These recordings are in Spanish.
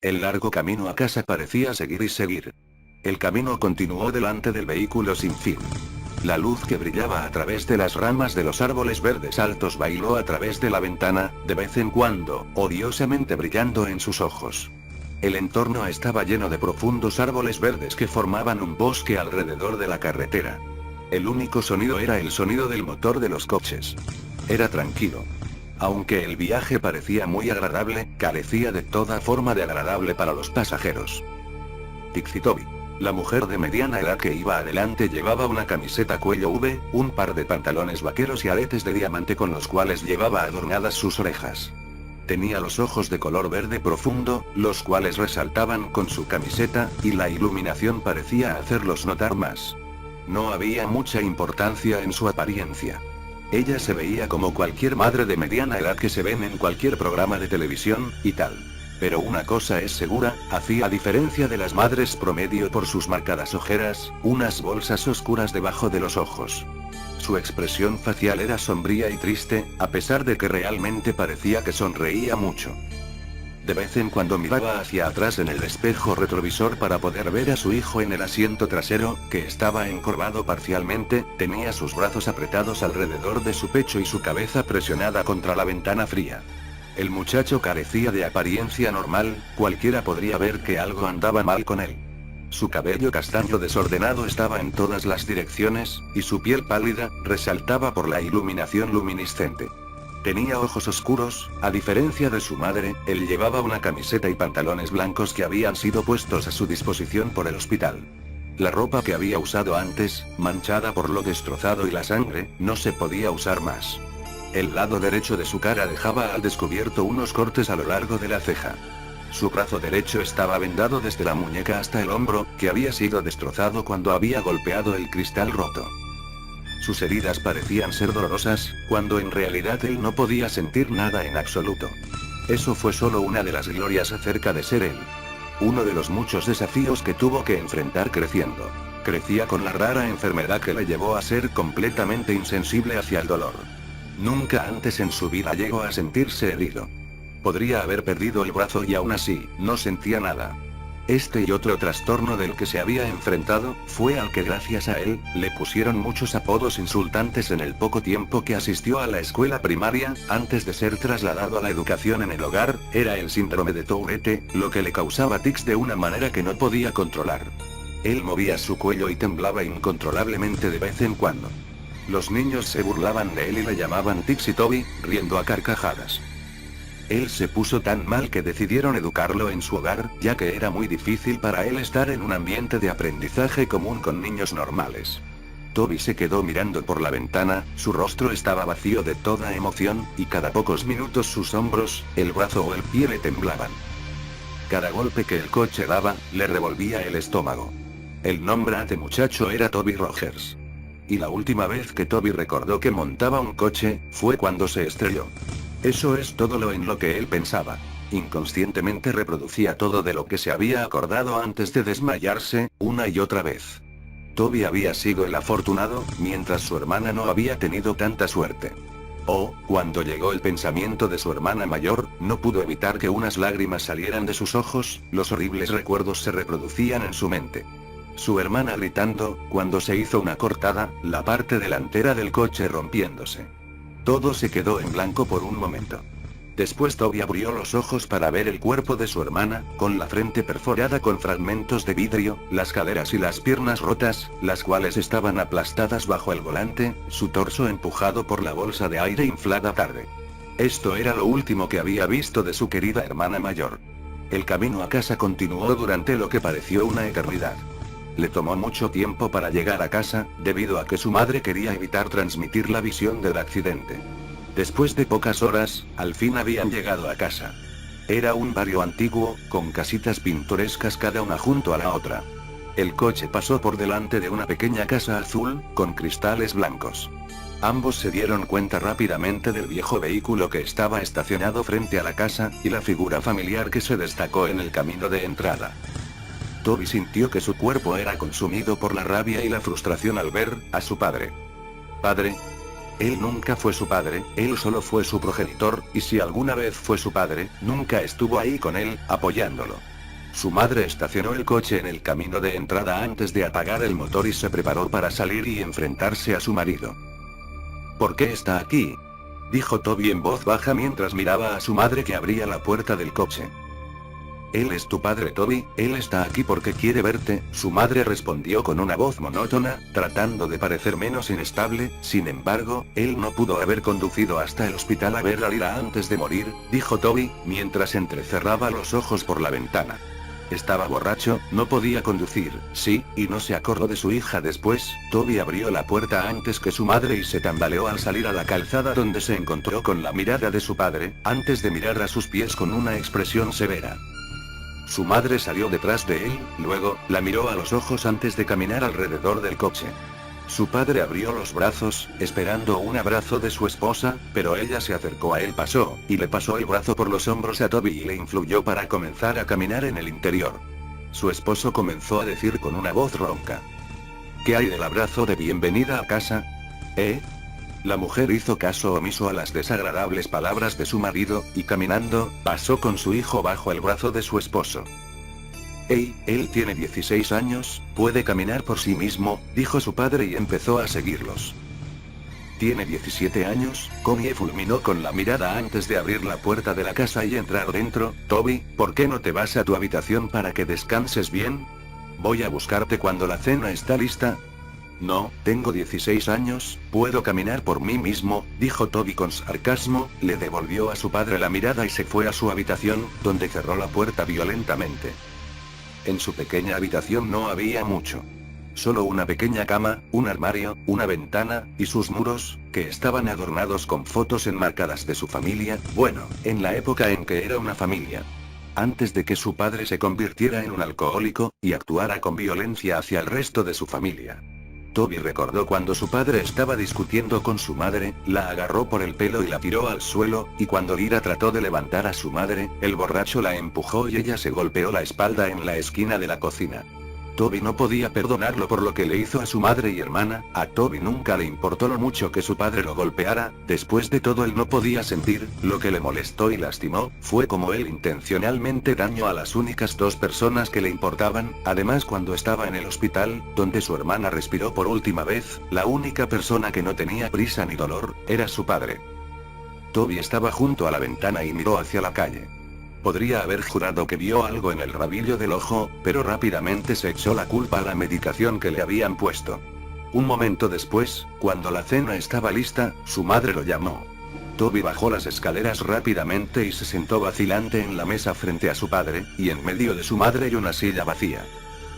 El largo camino a casa parecía seguir y seguir. El camino continuó delante del vehículo sin fin. La luz que brillaba a través de las ramas de los árboles verdes altos bailó a través de la ventana, de vez en cuando, odiosamente brillando en sus ojos. El entorno estaba lleno de profundos árboles verdes que formaban un bosque alrededor de la carretera. El único sonido era el sonido del motor de los coches. Era tranquilo. Aunque el viaje parecía muy agradable, carecía de toda forma de agradable para los pasajeros. Tixi Toby, la mujer de mediana edad que iba adelante, llevaba una camiseta cuello V, un par de pantalones vaqueros y aretes de diamante con los cuales llevaba adornadas sus orejas. Tenía los ojos de color verde profundo, los cuales resaltaban con su camiseta, y la iluminación parecía hacerlos notar más. No había mucha importancia en su apariencia. Ella se veía como cualquier madre de mediana edad que se ven en cualquier programa de televisión, y tal. Pero una cosa es segura, hacía diferencia de las madres promedio por sus marcadas ojeras, unas bolsas oscuras debajo de los ojos. Su expresión facial era sombría y triste, a pesar de que realmente parecía que sonreía mucho. De vez en cuando miraba hacia atrás en el espejo retrovisor para poder ver a su hijo en el asiento trasero, que estaba encorvado parcialmente, tenía sus brazos apretados alrededor de su pecho y su cabeza presionada contra la ventana fría. El muchacho carecía de apariencia normal, cualquiera podría ver que algo andaba mal con él. Su cabello castaño desordenado estaba en todas las direcciones, y su piel pálida, resaltaba por la iluminación luminiscente. Tenía ojos oscuros, a diferencia de su madre, él llevaba una camiseta y pantalones blancos que habían sido puestos a su disposición por el hospital. La ropa que había usado antes, manchada por lo destrozado y la sangre, no se podía usar más. El lado derecho de su cara dejaba al descubierto unos cortes a lo largo de la ceja. Su brazo derecho estaba vendado desde la muñeca hasta el hombro, que había sido destrozado cuando había golpeado el cristal roto. Sus heridas parecían ser dolorosas, cuando en realidad él no podía sentir nada en absoluto. Eso fue solo una de las glorias acerca de ser él. Uno de los muchos desafíos que tuvo que enfrentar creciendo. Crecía con la rara enfermedad que le llevó a ser completamente insensible hacia el dolor. Nunca antes en su vida llegó a sentirse herido. Podría haber perdido el brazo y aún así, no sentía nada. Este y otro trastorno del que se había enfrentado, fue al que gracias a él, le pusieron muchos apodos insultantes en el poco tiempo que asistió a la escuela primaria, antes de ser trasladado a la educación en el hogar. Era el síndrome de Tourette, lo que le causaba tics de una manera que no podía controlar. Él movía su cuello y temblaba incontrolablemente de vez en cuando. Los niños se burlaban de él y le llamaban Tixi Toby, riendo a carcajadas. Él se puso tan mal que decidieron educarlo en su hogar, ya que era muy difícil para él estar en un ambiente de aprendizaje común con niños normales. Toby se quedó mirando por la ventana, su rostro estaba vacío de toda emoción, y cada pocos minutos sus hombros, el brazo o el pie le temblaban. Cada golpe que el coche daba, le revolvía el estómago. El nombre de muchacho era Toby Rogers. Y la última vez que Toby recordó que montaba un coche, fue cuando se estrelló. Eso es todo lo en lo que él pensaba. Inconscientemente reproducía todo de lo que se había acordado antes de desmayarse, una y otra vez. Toby había sido el afortunado, mientras su hermana no había tenido tanta suerte. Cuando llegó el pensamiento de su hermana mayor, no pudo evitar que unas lágrimas salieran de sus ojos, los horribles recuerdos se reproducían en su mente. Su hermana gritando, cuando se hizo una cortada, la parte delantera del coche rompiéndose. Todo se quedó en blanco por un momento. Después Toby abrió los ojos para ver el cuerpo de su hermana, con la frente perforada con fragmentos de vidrio, las caderas y las piernas rotas, las cuales estaban aplastadas bajo el volante, su torso empujado por la bolsa de aire inflada tarde. Esto era lo último que había visto de su querida hermana mayor. El camino a casa continuó durante lo que pareció una eternidad. Le tomó mucho tiempo para llegar a casa, debido a que su madre quería evitar transmitir la visión del accidente. Después de pocas horas, al fin habían llegado a casa. Era un barrio antiguo, con casitas pintorescas cada una junto a la otra. El coche pasó por delante de una pequeña casa azul, con cristales blancos. Ambos se dieron cuenta rápidamente del viejo vehículo que estaba estacionado frente a la casa, y la figura familiar que se destacó en el camino de entrada. Toby sintió que su cuerpo era consumido por la rabia y la frustración al ver a su padre. ¿Padre? Él nunca fue su padre, él solo fue su progenitor, y si alguna vez fue su padre, nunca estuvo ahí con él, apoyándolo. Su madre estacionó el coche en el camino de entrada antes de apagar el motor y se preparó para salir y enfrentarse a su marido. ¿Por qué está aquí?, dijo Toby en voz baja mientras miraba a su madre que abría la puerta del coche. Él es tu padre, Toby, él está aquí porque quiere verte, su madre respondió con una voz monótona, tratando de parecer menos inestable. Sin embargo, él no pudo haber conducido hasta el hospital a ver a Lyra antes de morir, dijo Toby, mientras entrecerraba los ojos por la ventana. Estaba borracho, no podía conducir, sí, y no se acordó de su hija después. Toby abrió la puerta antes que su madre y se tambaleó al salir a la calzada donde se encontró con la mirada de su padre, antes de mirar a sus pies con una expresión severa. Su madre salió detrás de él, luego, la miró a los ojos antes de caminar alrededor del coche. Su padre abrió los brazos, esperando un abrazo de su esposa, pero ella se acercó a él, y le pasó el brazo por los hombros a Toby y le influyó para comenzar a caminar en el interior. Su esposo comenzó a decir con una voz ronca: ¿Qué hay del abrazo de bienvenida a casa? La mujer hizo caso omiso a las desagradables palabras de su marido, y caminando, pasó con su hijo bajo el brazo de su esposo. Él tiene 16 años, puede caminar por sí mismo, dijo su padre y empezó a seguirlos. Tiene 17 años, Connie fulminó con la mirada antes de abrir la puerta de la casa y entrar dentro. Toby, ¿por qué no te vas a tu habitación para que descanses bien? Voy a buscarte cuando la cena está lista. No, tengo 16 años, puedo caminar por mí mismo, dijo Toby con sarcasmo, le devolvió a su padre la mirada y se fue a su habitación, donde cerró la puerta violentamente. En su pequeña habitación no había mucho. Solo una pequeña cama, un armario, una ventana, y sus muros, que estaban adornados con fotos enmarcadas de su familia, bueno, en la época en que era una familia. Antes de que su padre se convirtiera en un alcohólico, y actuara con violencia hacia el resto de su familia. Toby recordó cuando su padre estaba discutiendo con su madre, la agarró por el pelo y la tiró al suelo, y cuando Lyra trató de levantar a su madre, el borracho la empujó y ella se golpeó la espalda en la esquina de la cocina. Toby no podía perdonarlo por lo que le hizo a su madre y hermana. A Toby nunca le importó lo mucho que su padre lo golpeara, después de todo él no podía sentir. Lo que le molestó y lastimó, fue como él intencionalmente dañó a las únicas dos personas que le importaban. Además, cuando estaba en el hospital, donde su hermana respiró por última vez, la única persona que no tenía prisa ni dolor, era su padre. Toby estaba junto a la ventana y miró hacia la calle. Podría haber jurado que vio algo en el rabillo del ojo, pero rápidamente se echó la culpa a la medicación que le habían puesto. Un momento después, cuando la cena estaba lista, su madre lo llamó. Toby bajó las escaleras rápidamente y se sentó vacilante en la mesa frente a su padre, y en medio de su madre y una silla vacía.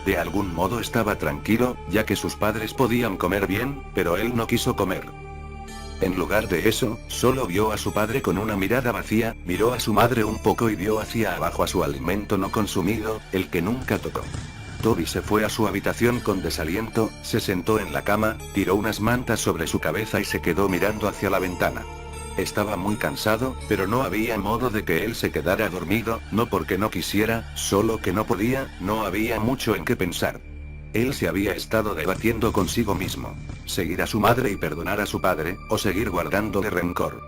De algún modo estaba tranquilo, ya que sus padres podían comer bien, pero él no quiso comer. En lugar de eso, solo vio a su padre con una mirada vacía, miró a su madre un poco y vio hacia abajo a su alimento no consumido, el que nunca tocó. Toby se fue a su habitación con desaliento, se sentó en la cama, tiró unas mantas sobre su cabeza y se quedó mirando hacia la ventana. Estaba muy cansado, pero no había modo de que él se quedara dormido, no porque no quisiera, solo que no podía, no había mucho en qué pensar. Él se había estado debatiendo consigo mismo. Seguir a su madre y perdonar a su padre, o seguir guardándole rencor.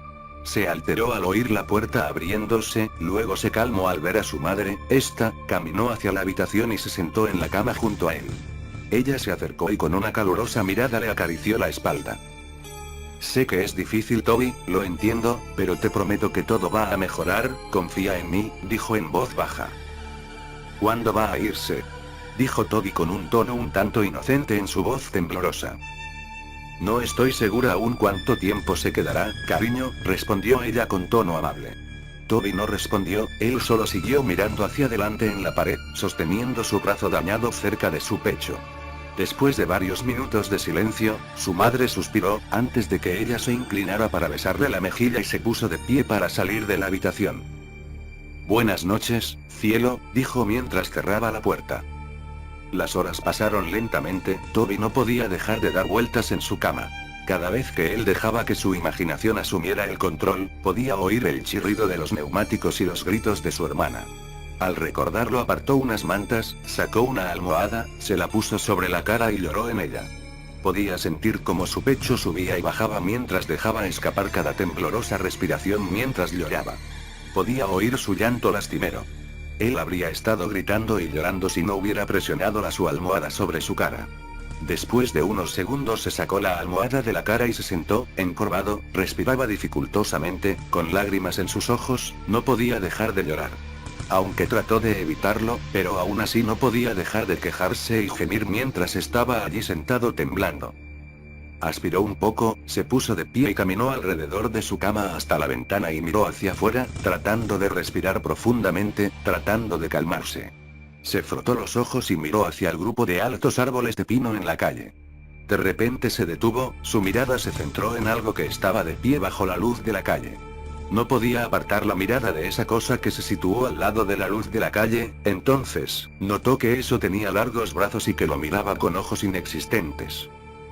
Se alteró al oír la puerta abriéndose, luego se calmó al ver a su madre. Esta, caminó hacia la habitación y se sentó en la cama junto a él. Ella se acercó y con una calurosa mirada le acarició la espalda. Sé que es difícil, Toby, lo entiendo, pero te prometo que todo va a mejorar, confía en mí, dijo en voz baja. ¿Cuándo va a irse?, dijo Toby con un tono un tanto inocente en su voz temblorosa. No estoy segura aún cuánto tiempo se quedará, cariño, respondió ella con tono amable. Toby no respondió, él solo siguió mirando hacia adelante en la pared, sosteniendo su brazo dañado cerca de su pecho. Después de varios minutos de silencio, su madre suspiró, antes de que ella se inclinara para besarle la mejilla y se puso de pie para salir de la habitación. Buenas noches, cielo, dijo mientras cerraba la puerta. Las horas pasaron lentamente, Toby no podía dejar de dar vueltas en su cama. Cada vez que él dejaba que su imaginación asumiera el control, podía oír el chirrido de los neumáticos y los gritos de su hermana. Al recordarlo apartó unas mantas, sacó una almohada, se la puso sobre la cara y lloró en ella. Podía sentir cómo su pecho subía y bajaba mientras dejaba escapar cada temblorosa respiración mientras lloraba. Podía oír su llanto lastimero. Él habría estado gritando y llorando si no hubiera presionado su almohada sobre su cara. Después de unos segundos se sacó la almohada de la cara y se sentó, encorvado, respiraba dificultosamente, con lágrimas en sus ojos, no podía dejar de llorar. Aunque trató de evitarlo, pero aún así no podía dejar de quejarse y gemir mientras estaba allí sentado temblando. Aspiró un poco, se puso de pie y caminó alrededor de su cama hasta la ventana y miró hacia afuera, tratando de respirar profundamente, tratando de calmarse. Se frotó los ojos y miró hacia el grupo de altos árboles de pino en la calle. De repente se detuvo, su mirada se centró en algo que estaba de pie bajo la luz de la calle. No podía apartar la mirada de esa cosa que se situó al lado de la luz de la calle, entonces, notó que eso tenía largos brazos y que lo miraba con ojos inexistentes.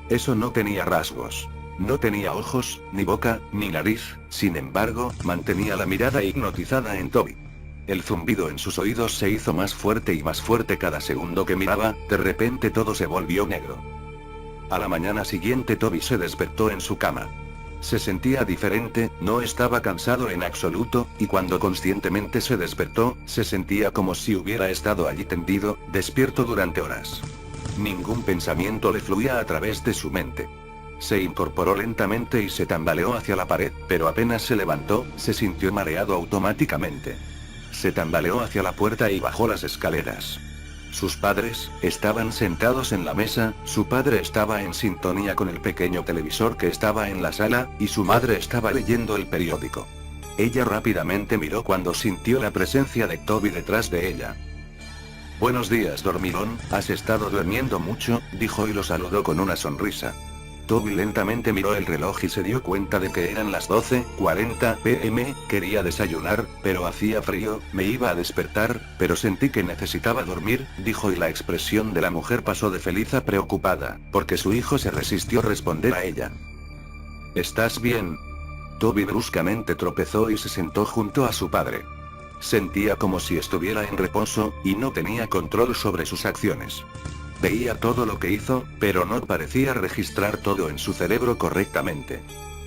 Eso no tenía rasgos. No tenía ojos, ni boca, ni nariz, sin embargo, mantenía la mirada hipnotizada en Toby. El zumbido en sus oídos se hizo más fuerte y más fuerte cada segundo que miraba, de repente todo se volvió negro. A la mañana siguiente Toby se despertó en su cama. Se sentía diferente, no estaba cansado en absoluto, y cuando conscientemente se despertó, se sentía como si hubiera estado allí tendido, despierto durante horas. Ningún pensamiento le fluía a través de su mente. Se incorporó lentamente y se tambaleó hacia la pared, pero apenas se levantó, se sintió mareado automáticamente. Se tambaleó hacia la puerta y bajó las escaleras. Sus padres estaban sentados en la mesa, su padre estaba en sintonía con el pequeño televisor que estaba en la sala, y su madre estaba leyendo el periódico. Ella rápidamente miró cuando sintió la presencia de Toby detrás de ella. «Buenos días, dormilón, ¿has estado durmiendo mucho?», dijo y lo saludó con una sonrisa. Toby lentamente miró el reloj y se dio cuenta de que eran las 12:40 p.m, quería desayunar, pero hacía frío, me iba a despertar, pero sentí que necesitaba dormir, dijo y la expresión de la mujer pasó de feliz a preocupada, porque su hijo se resistió a responder a ella. «¿Estás bien?». Toby bruscamente tropezó y se sentó junto a su padre. Sentía como si estuviera en reposo, y no tenía control sobre sus acciones. Veía todo lo que hizo, pero no parecía registrar todo en su cerebro correctamente.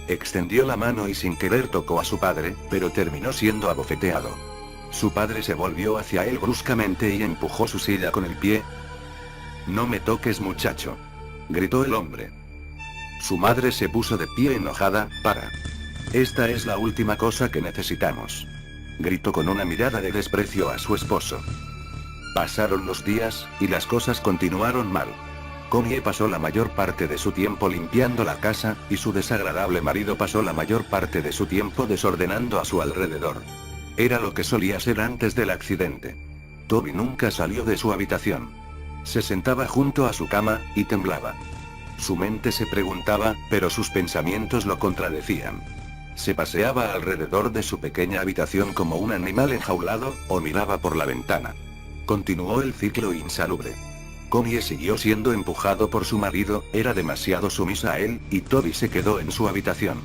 Extendió la mano y sin querer tocó a su padre, pero terminó siendo abofeteado. Su padre se volvió hacia él bruscamente y empujó su silla con el pie. «No me toques, muchacho», gritó el hombre. Su madre se puso de pie enojada. «Para. Esta es la última cosa que necesitamos», gritó con una mirada de desprecio a su esposo. Pasaron los días, y las cosas continuaron mal. Connie pasó la mayor parte de su tiempo limpiando la casa, y su desagradable marido pasó la mayor parte de su tiempo desordenando a su alrededor. Era lo que solía ser antes del accidente. Toby nunca salió de su habitación. Se sentaba junto a su cama, y temblaba. Su mente se preguntaba, pero sus pensamientos lo contradecían. Se paseaba alrededor de su pequeña habitación como un animal enjaulado, o miraba por la ventana. Continuó el ciclo insalubre. Connie siguió siendo empujado por su marido, era demasiado sumisa a él, y Toby se quedó en su habitación.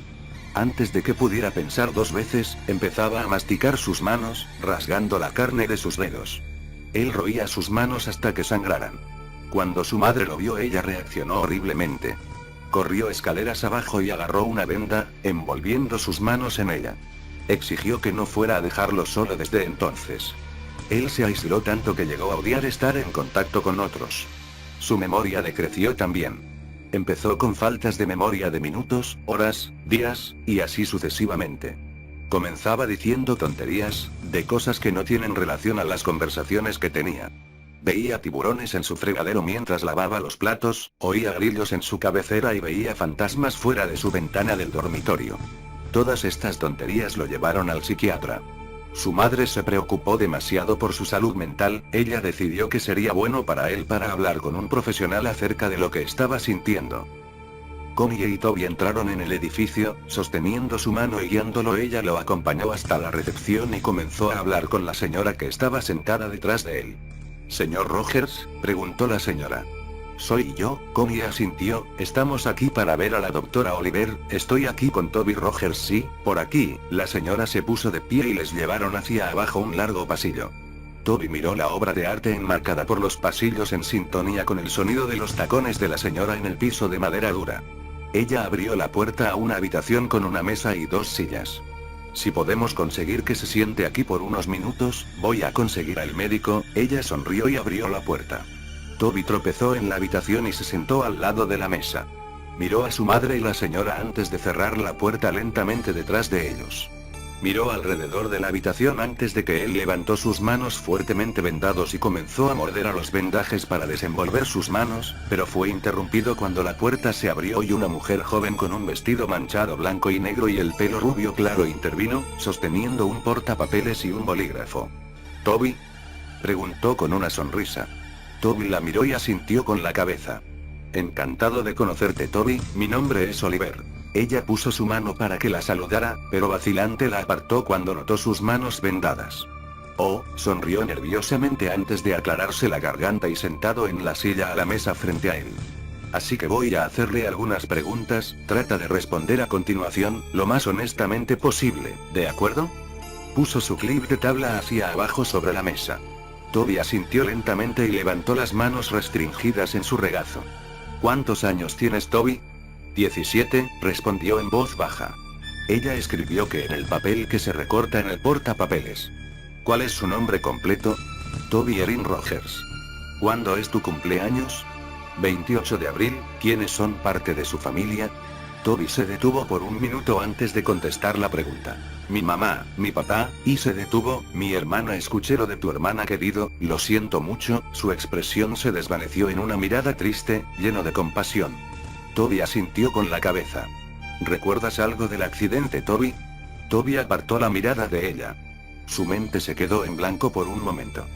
Antes de que pudiera pensar dos veces, empezaba a masticar sus manos, rasgando la carne de sus dedos. Él roía sus manos hasta que sangraran. Cuando su madre lo vio, ella reaccionó horriblemente. Corrió escaleras abajo y agarró una venda, envolviendo sus manos en ella. Exigió que no fuera a dejarlo solo desde entonces. Él se aisló tanto que llegó a odiar estar en contacto con otros. Su memoria decreció también. Empezó con faltas de memoria de minutos, horas, días, y así sucesivamente. Comenzaba diciendo tonterías, de cosas que no tienen relación a las conversaciones que tenía. Veía tiburones en su fregadero mientras lavaba los platos, oía grillos en su cabecera y veía fantasmas fuera de su ventana del dormitorio. Todas estas tonterías lo llevaron al psiquiatra. Su madre se preocupó demasiado por su salud mental, ella decidió que sería bueno para él para hablar con un profesional acerca de lo que estaba sintiendo. Connie y Toby entraron en el edificio, sosteniendo su mano y guiándolo. Ella lo acompañó hasta la recepción y comenzó a hablar con la señora que estaba sentada detrás de él. «¿Señor Rogers?», preguntó la señora. «Soy yo», Connie asintió, «estamos aquí para ver a la doctora Oliver, estoy aquí con Toby Rogers». «Sí, por aquí». La señora se puso de pie y les llevaron hacia abajo un largo pasillo. Toby miró la obra de arte enmarcada por los pasillos en sintonía con el sonido de los tacones de la señora en el piso de madera dura. Ella abrió la puerta a una habitación con una mesa y dos sillas. Si podemos conseguir que se siente aquí por unos minutos, voy a conseguir al médico. Ella sonrió y abrió la puerta. Toby tropezó en la habitación y se sentó al lado de la mesa. Miró a su madre y la señora antes de cerrar la puerta lentamente detrás de ellos. Miró alrededor de la habitación antes de que él levantó sus manos fuertemente vendados y comenzó a morder a los vendajes para desenvolver sus manos, pero fue interrumpido cuando la puerta se abrió y una mujer joven con un vestido manchado blanco y negro y el pelo rubio claro intervino, sosteniendo un portapapeles y un bolígrafo. ¿Toby?, preguntó con una sonrisa. Toby la miró y asintió con la cabeza. Encantado de conocerte, Toby, mi nombre es Oliver. Ella puso su mano para que la saludara, pero vacilante la apartó cuando notó sus manos vendadas. Oh, sonrió nerviosamente antes de aclararse la garganta y sentado en la silla a la mesa frente a él. Así que voy a hacerle algunas preguntas, trata de responder a continuación, lo más honestamente posible, ¿de acuerdo? Puso su clip de tabla hacia abajo sobre la mesa. Toby asintió lentamente y levantó las manos restringidas en su regazo. ¿Cuántos años tienes, Toby? 17, respondió en voz baja. Ella escribió que en el papel que se recorta en el portapapeles. ¿Cuál es su nombre completo? Toby Erin Rogers. ¿Cuándo es tu cumpleaños? 28 de abril, ¿quiénes son parte de su familia? Toby se detuvo por un minuto antes de contestar la pregunta. Mi mamá, mi papá, y se detuvo. Mi hermana, escuché lo de tu hermana, querido, lo siento mucho. Su expresión se desvaneció en una mirada triste, lleno de compasión. Toby asintió con la cabeza. ¿Recuerdas algo del accidente, Toby? Toby apartó la mirada de ella. Su mente se quedó en blanco por un momento.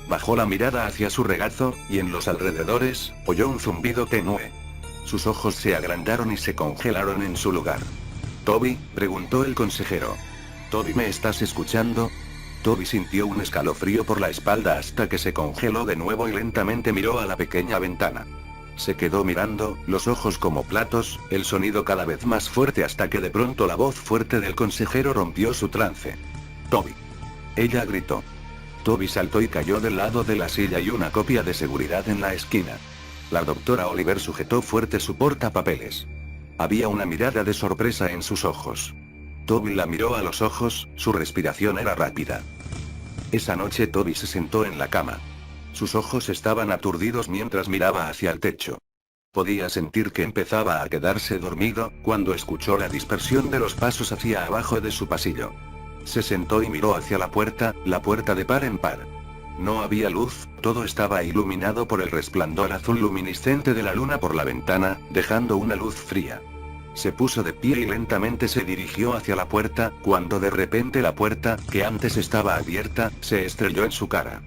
Bajó la mirada hacia su regazo, y en los alrededores, oyó un zumbido tenue. Sus ojos se agrandaron y se congelaron en su lugar. ¿Toby?, preguntó el consejero. ¿Toby, me estás escuchando? Toby sintió un escalofrío por la espalda hasta que se congeló de nuevo y lentamente miró a la pequeña ventana. Se quedó mirando, los ojos como platos, el sonido cada vez más fuerte hasta que de pronto la voz fuerte del consejero rompió su trance. «Toby». Ella gritó. Toby saltó y cayó del lado de la silla y una copia de seguridad en la esquina. La doctora Oliver sujetó fuerte su portapapeles. Había una mirada de sorpresa en sus ojos. Toby la miró a los ojos, su respiración era rápida. Esa noche Toby se sentó en la cama. Sus ojos estaban aturdidos mientras miraba hacia el techo. Podía sentir que empezaba a quedarse dormido, cuando escuchó la dispersión de los pasos hacia abajo de su pasillo. Se sentó y miró hacia la puerta de par en par. No había luz, todo estaba iluminado por el resplandor azul luminiscente de la luna por la ventana, dejando una luz fría. Se puso de pie y lentamente se dirigió hacia la puerta, cuando de repente la puerta, que antes estaba abierta, se estrelló en su cara.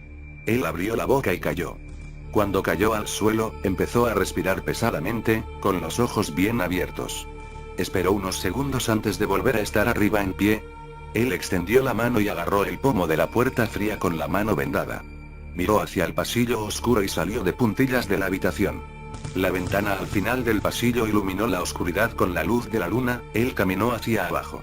Él abrió la boca y cayó. Cuando cayó al suelo, empezó a respirar pesadamente, con los ojos bien abiertos. Esperó unos segundos antes de volver a estar arriba en pie. Él extendió la mano y agarró el pomo de la puerta fría con la mano vendada. Miró hacia el pasillo oscuro y salió de puntillas de la habitación. La ventana al final del pasillo iluminó la oscuridad con la luz de la luna. Él caminó hacia abajo.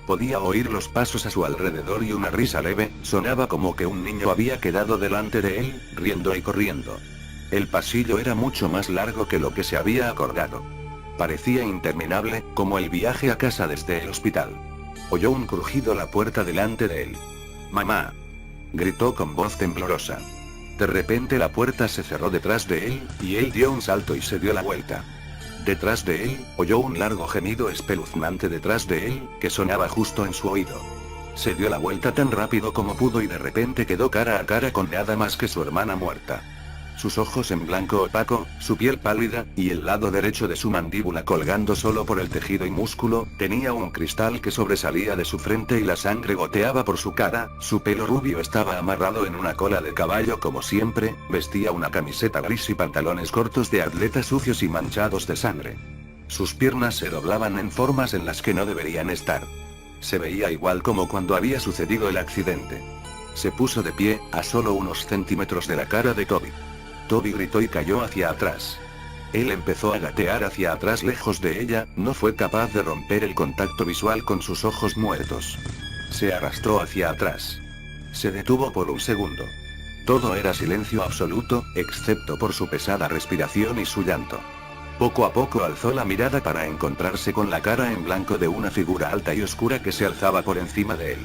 Podía oír los pasos a su alrededor y una risa leve, sonaba como que un niño había quedado delante de él, riendo y corriendo. El pasillo era mucho más largo que lo que se había acordado. Parecía interminable, como el viaje a casa desde el hospital. Oyó un crujido a la puerta delante de él. «¡Mamá!», gritó con voz temblorosa. De repente la puerta se cerró detrás de él, y él dio un salto y se dio la vuelta. Detrás de él, oyó un largo gemido espeluznante detrás de él, que sonaba justo en su oído. Se dio la vuelta tan rápido como pudo y de repente quedó cara a cara con nada más que su hermana muerta. Sus ojos en blanco opaco, su piel pálida, y el lado derecho de su mandíbula colgando solo por el tejido y músculo, tenía un cristal que sobresalía de su frente y la sangre goteaba por su cara. Su pelo rubio estaba amarrado en una cola de caballo como siempre, vestía una camiseta gris y pantalones cortos de atleta sucios y manchados de sangre. Sus piernas se doblaban en formas en las que no deberían estar. Se veía igual como cuando había sucedido el accidente. Se puso de pie, a solo unos centímetros de la cara de Toby. Toby gritó y cayó hacia atrás. Él empezó a gatear hacia atrás lejos de ella, no fue capaz de romper el contacto visual con sus ojos muertos. Se arrastró hacia atrás. Se detuvo por un segundo. Todo era silencio absoluto, excepto por su pesada respiración y su llanto. Poco a poco alzó la mirada para encontrarse con la cara en blanco de una figura alta y oscura que se alzaba por encima de él.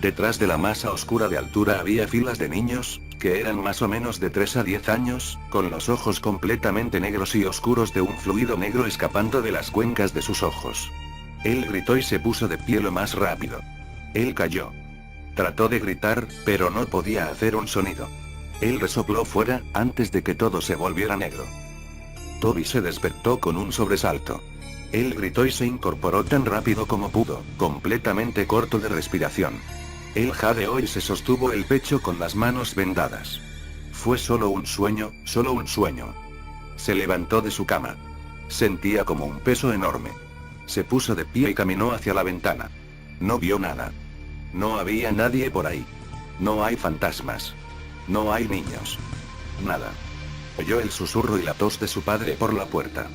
Detrás de la masa oscura de altura había filas de niños, que eran más o menos de 3 a 10 años, con los ojos completamente negros y oscuros de un fluido negro escapando de las cuencas de sus ojos. Él gritó y se puso de pie lo más rápido. Él cayó. Trató de gritar, pero no podía hacer un sonido. Él resopló fuera, antes de que todo se volviera negro. Toby se despertó con un sobresalto. Él gritó y se incorporó tan rápido como pudo, completamente corto de respiración. Él jadeó y se sostuvo el pecho con las manos vendadas. Fue solo un sueño, solo un sueño. Se levantó de su cama. Sentía como un peso enorme. Se puso de pie y caminó hacia la ventana. No vio nada. No había nadie por ahí. No hay fantasmas. No hay niños. Nada. Oyó el susurro y la tos de su padre por la puerta.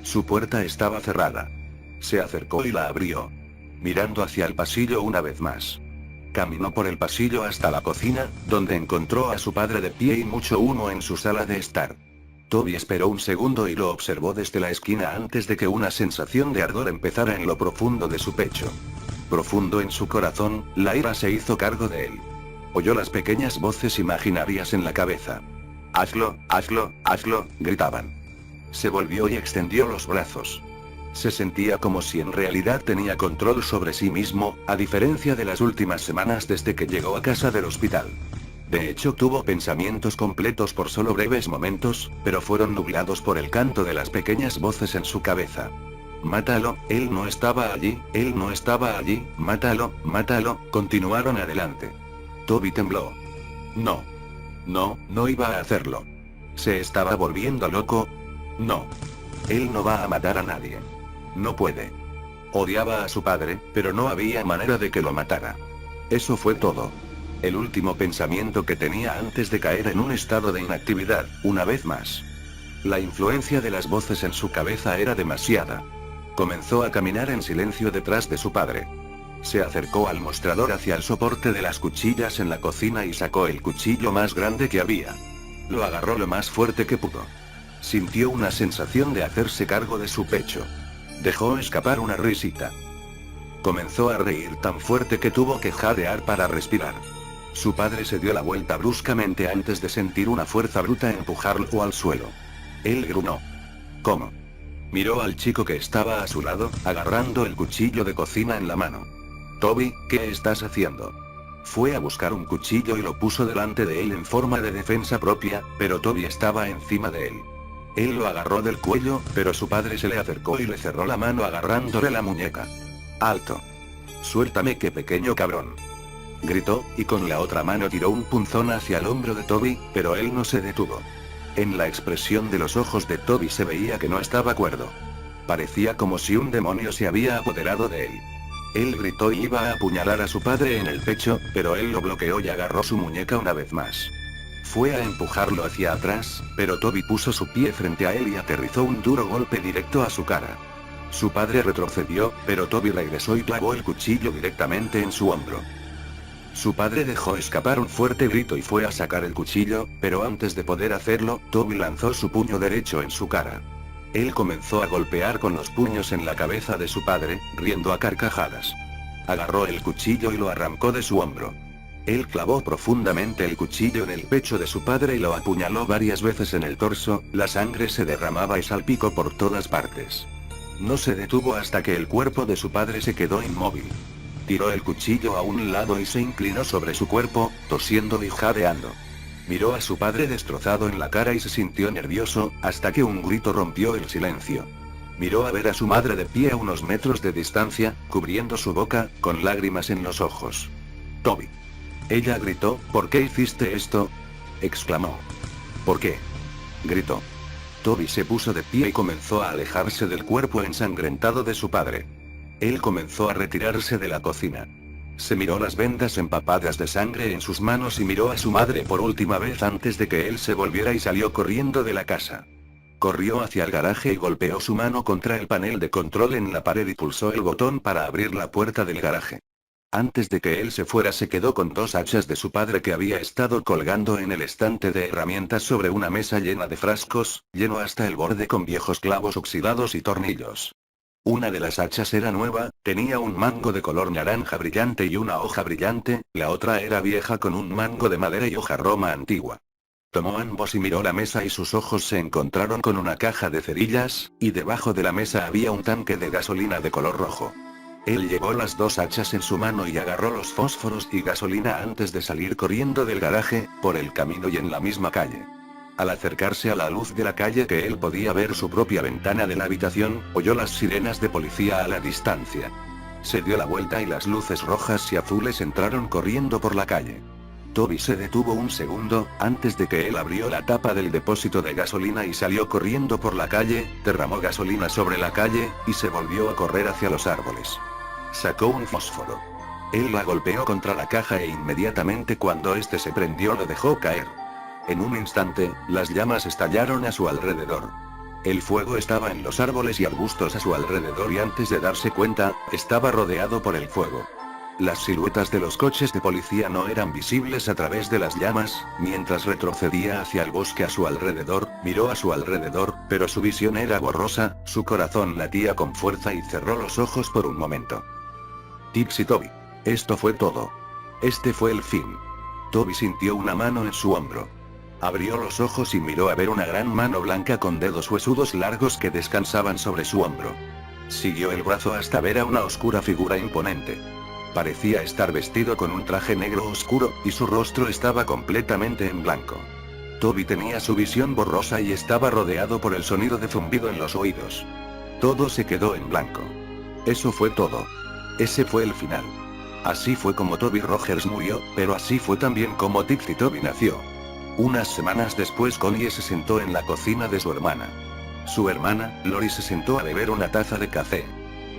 Su puerta estaba cerrada. Se acercó y la abrió. Mirando hacia el pasillo una vez más. Caminó por el pasillo hasta la cocina, donde encontró a su padre de pie y mucho humo en su sala de estar. Toby esperó un segundo y lo observó desde la esquina antes de que una sensación de ardor empezara en lo profundo de su pecho. Profundo en su corazón, la ira se hizo cargo de él. Oyó las pequeñas voces imaginarias en la cabeza. «Hazlo, hazlo, hazlo», gritaban. Se volvió y extendió los brazos. Se sentía como si en realidad tenía control sobre sí mismo, a diferencia de las últimas semanas desde que llegó a casa del hospital. De hecho, tuvo pensamientos completos por solo breves momentos, pero fueron nublados por el canto de las pequeñas voces en su cabeza. «Mátalo, él no estaba allí, él no estaba allí, mátalo, mátalo», continuaron adelante. Toby tembló. No. No, no iba a hacerlo. ¿Se estaba volviendo loco? No. Él no va a matar a nadie. No puede. Odiaba a su padre, pero no había manera de que lo matara. Eso fue todo. El último pensamiento que tenía antes de caer en un estado de inactividad, una vez más. La influencia de las voces en su cabeza era demasiada. Comenzó a caminar en silencio detrás de su padre. Se acercó al mostrador hacia el soporte de las cuchillas en la cocina y sacó el cuchillo más grande que había. Lo agarró lo más fuerte que pudo. Sintió una sensación de hacerse cargo de su pecho. Dejó escapar una risita. Comenzó a reír tan fuerte que tuvo que jadear para respirar. Su padre se dio la vuelta bruscamente antes de sentir una fuerza bruta empujarlo al suelo. Él gruñó. ¿Cómo? Miró al chico que estaba a su lado, agarrando el cuchillo de cocina en la mano. «Toby, ¿qué estás haciendo?» Fue a buscar un cuchillo y lo puso delante de él en forma de defensa propia, pero Toby estaba encima de él. Él lo agarró del cuello, pero su padre se le acercó y le cerró la mano agarrándole la muñeca. «¡Alto! Suéltame, qué pequeño cabrón», gritó, y con la otra mano tiró un punzón hacia el hombro de Toby, pero él no se detuvo. En la expresión de los ojos de Toby se veía que no estaba cuerdo. Parecía como si un demonio se había apoderado de él. Él gritó y iba a apuñalar a su padre en el pecho, pero él lo bloqueó y agarró su muñeca una vez más. Fue a empujarlo hacia atrás, pero Toby puso su pie frente a él y aterrizó un duro golpe directo a su cara. Su padre retrocedió, pero Toby regresó y clavó el cuchillo directamente en su hombro. Su padre dejó escapar un fuerte grito y fue a sacar el cuchillo, pero antes de poder hacerlo, Toby lanzó su puño derecho en su cara. Él comenzó a golpear con los puños en la cabeza de su padre, riendo a carcajadas. Agarró el cuchillo y lo arrancó de su hombro. Él clavó profundamente el cuchillo en el pecho de su padre y lo apuñaló varias veces en el torso, la sangre se derramaba y salpicó por todas partes. No se detuvo hasta que el cuerpo de su padre se quedó inmóvil. Tiró el cuchillo a un lado y se inclinó sobre su cuerpo, tosiendo y jadeando. Miró a su padre destrozado en la cara y se sintió nervioso, hasta que un grito rompió el silencio. Miró a ver a su madre de pie a unos metros de distancia, cubriendo su boca, con lágrimas en los ojos. «Toby». Ella gritó, «¿Por qué hiciste esto?», exclamó. «¿Por qué?», gritó. Toby se puso de pie y comenzó a alejarse del cuerpo ensangrentado de su padre. Él comenzó a retirarse de la cocina. Se miró las vendas empapadas de sangre en sus manos y miró a su madre por última vez antes de que él se volviera y salió corriendo de la casa. Corrió hacia el garaje y golpeó su mano contra el panel de control en la pared y pulsó el botón para abrir la puerta del garaje. Antes de que él se fuera se quedó con 2 hachas de su padre que había estado colgando en el estante de herramientas sobre una mesa llena de frascos, lleno hasta el borde con viejos clavos oxidados y tornillos. Una de las hachas era nueva, tenía un mango de color naranja brillante y una hoja brillante, la otra era vieja con un mango de madera y hoja roma antigua. Tomó ambos y miró la mesa y sus ojos se encontraron con una caja de cerillas, y debajo de la mesa había un tanque de gasolina de color rojo. Él llevó las 2 hachas en su mano y agarró los fósforos y gasolina antes de salir corriendo del garaje, por el camino y en la misma calle. Al acercarse a la luz de la calle que él podía ver su propia ventana de la habitación, oyó las sirenas de policía a la distancia. Se dio la vuelta y las luces rojas y azules entraron corriendo por la calle. Toby se detuvo un segundo, antes de que él abrió la tapa del depósito de gasolina y salió corriendo por la calle, derramó gasolina sobre la calle, y se volvió a correr hacia los árboles. Sacó un fósforo. Él la golpeó contra la caja e inmediatamente cuando este se prendió lo dejó caer. En un instante, las llamas estallaron a su alrededor. El fuego estaba en los árboles y arbustos a su alrededor y antes de darse cuenta, estaba rodeado por el fuego. Las siluetas de los coches de policía no eran visibles a través de las llamas, mientras retrocedía hacia el bosque a su alrededor, miró a su alrededor, pero su visión era borrosa, su corazón latía con fuerza y cerró los ojos por un momento. Tipsy Toby. Esto fue todo. Este fue el fin. Toby sintió una mano en su hombro. Abrió los ojos y miró a ver una gran mano blanca con dedos huesudos largos que descansaban sobre su hombro. Siguió el brazo hasta ver a una oscura figura imponente. Parecía estar vestido con un traje negro oscuro, y su rostro estaba completamente en blanco. Toby tenía su visión borrosa y estaba rodeado por el sonido de zumbido en los oídos. Todo se quedó en blanco. Eso fue todo. Ese fue el final. Así fue como Toby Rogers murió, pero así fue también como Tipsy Toby nació. Unas semanas después Connie se sentó en la cocina de su hermana. Su hermana, Lori, se sentó a beber una taza de café.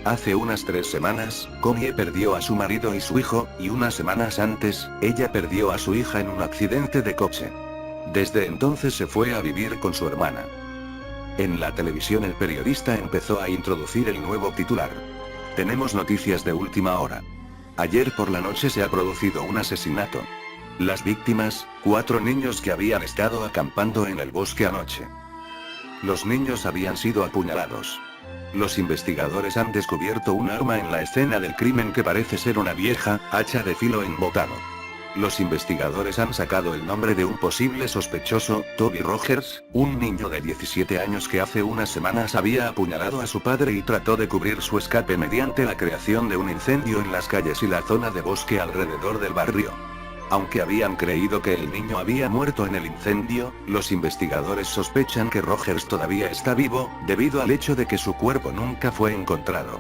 Hace unas 3 semanas, Connie perdió a su marido y su hijo, y unas semanas antes, ella perdió a su hija en un accidente de coche. Desde entonces se fue a vivir con su hermana. En la televisión el periodista empezó a introducir el nuevo titular. Tenemos noticias de última hora. Ayer por la noche se ha producido un asesinato. Las víctimas, 4 niños que habían estado acampando en el bosque anoche. Los niños habían sido apuñalados. Los investigadores han descubierto un arma en la escena del crimen que parece ser una vieja hacha de filo embotado. Los investigadores han sacado el nombre de un posible sospechoso, Toby Rogers, un niño de 17 años que hace unas semanas había apuñalado a su padre y trató de cubrir su escape mediante la creación de un incendio en las calles y la zona de bosque alrededor del barrio. Aunque habían creído que el niño había muerto en el incendio, los investigadores sospechan que Rogers todavía está vivo, debido al hecho de que su cuerpo nunca fue encontrado.